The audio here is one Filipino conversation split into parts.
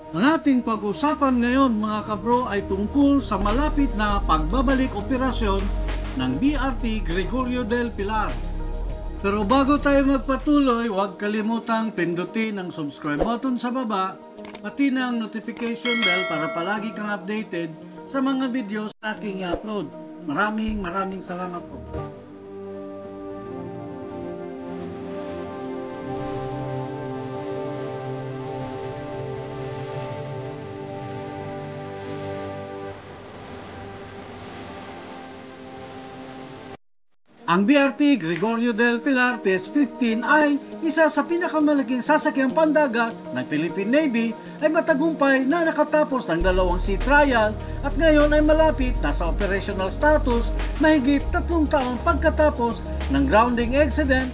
Ang ating pag-usapan ngayon mga kabro ay tungkol sa malapit na pagbabalik operasyon ng BRT Gregorio del Pilar. Pero bago tayo magpatuloy, huwag kalimutang pindutin ang subscribe button sa baba, pati na ang notification bell para palagi kang updated sa mga videos na aking i-upload. Maraming salamat po. Ang BRT Gregorio del Pilar TS-15 ay isa sa pinakamalaking sasakyang pandagat ng Philippine Navy ay matagumpay na nakatapos ng dalawang sea trial at ngayon ay malapit na sa operational status mahigit 3 taon pagkatapos ng grounding incident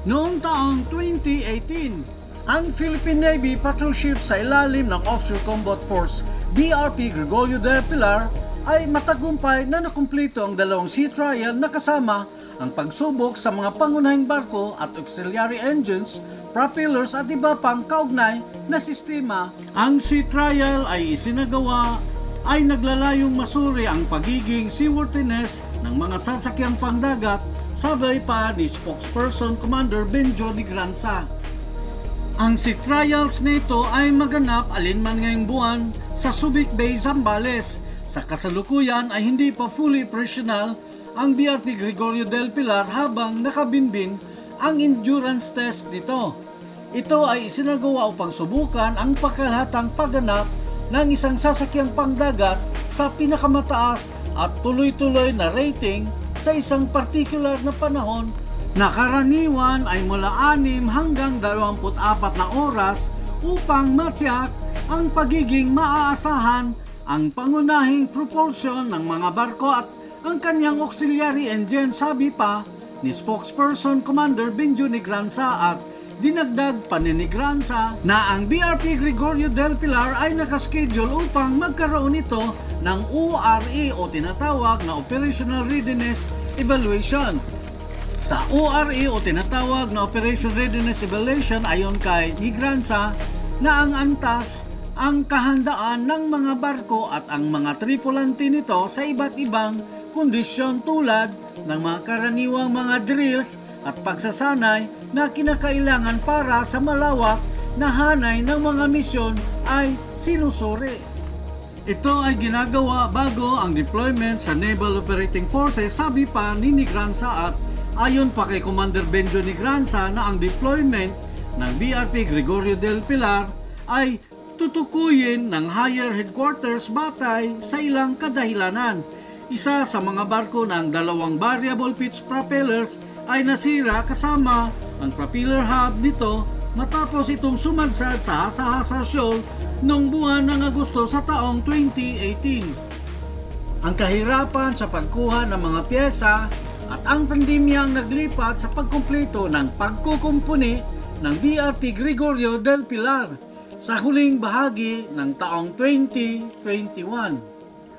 noong taong 2018. Ang Philippine Navy patrol ship sa ilalim ng Offshore Combat Force BRT Gregorio del Pilar ay matagumpay na nakumpleto ang dalawang sea trial na kasama ang pagsubok sa mga pangunahing barko at auxiliary engines, propellers at iba pang kaugnay na sistema. Ang sea trial ay isinagawa ay naglalayong masuri ang pagiging seaworthiness ng mga sasakyang pangdagat, sabay pa ni spokesperson Commander Benjo Negranza. Ang sea trials nito ay maganap alinman ngayong buwan sa Subic Bay, Zambales. Sa kasalukuyan ay hindi pa fully operational ang BRT Gregorio del Pilar habang nakabinbin ang endurance test nito. Ito ay isinagawa upang subukan ang pagkalahatang pagganap ng isang sasakyang pangdagat sa pinakamataas at tuloy-tuloy na rating sa isang particular na panahon na karaniwan ay mula 6 hanggang 24 na oras upang matiyak ang pagiging maaasahan ang pangunahing propulsion ng mga barko at ang kanyang auxiliary engine, sabi pa ni spokesperson Commander Benjo Negranza, at dinagdag pa ni Negranza na ang BRT Gregorio del Pilar ay nakaschedule upang magkaroon ito ng ORE o tinatawag na Operational Readiness Evaluation. Sa ORE o tinatawag na Operation Readiness Evaluation, ayon kay Negranza, na ang antas ang kahandaan ng mga barko at ang mga tripulante nito sa iba't ibang kondisyon tulad ng mga karaniwang mga drills at pagsasanay na kinakailangan para sa malawak na hanay ng mga misyon ay sinusuri. Ito ay ginagawa bago ang deployment sa Naval Operating Forces, sabi pa ni Negranza, at ayon pa kay Commander Benjo Negranza na ang deployment ng BRT Gregorio del Pilar ay tutukuyin ng higher headquarters batay sa ilang kadahilanan. Isa sa mga barko ng dalawang variable pitch propellers ay nasira kasama ang propeller hub nito matapos itong sumadsad sa Hasa-Hasa Shoal noong buwan ng Agosto sa taong 2018. Ang kahirapan sa pagkuha ng mga pyesa at ang pandemyang naglipat sa pagkumpleto ng pagkukumpuni ng BRT Gregorio del Pilar sa huling bahagi ng taong 2021.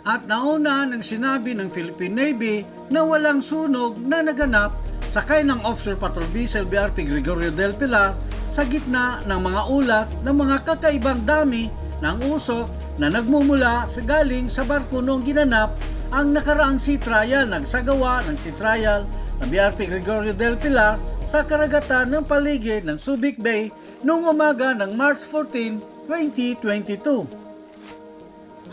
At nauna nang sinabi ng Philippine Navy na walang sunog na naganap sakay ng offshore patrol vessel BRT Gregorio del Pilar sa gitna ng mga ulat ng mga kakaibang dami ng usok na nagmumula sa galing sa barko noong ginanap ang nakaraang sea trial. Nagsagawa ng sea trial ng BRT Gregorio del Pilar sa karagatan ng paligid ng Subic Bay noong umaga ng March 14, 2022.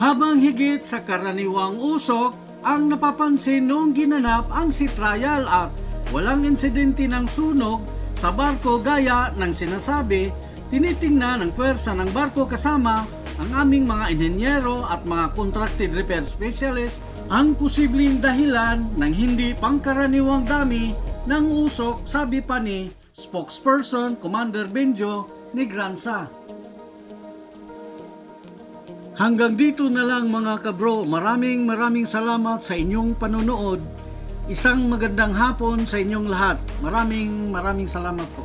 Habang higit sa karaniwang usok ang napapansin noong ginanap ang sea trial at walang insidente ng sunog sa barko gaya ng sinasabi, tinitingnan ng puwersa ng barko kasama ang aming mga inhenyero at mga contracted repair specialist ang posibleng dahilan ng hindi pangkaraniwang dami ng usok, sabi pa ni spokesperson Commander Benjo Negranza. Hanggang dito na lang mga kabro, maraming salamat sa inyong panonood. Isang magandang hapon sa inyong lahat. Maraming salamat po.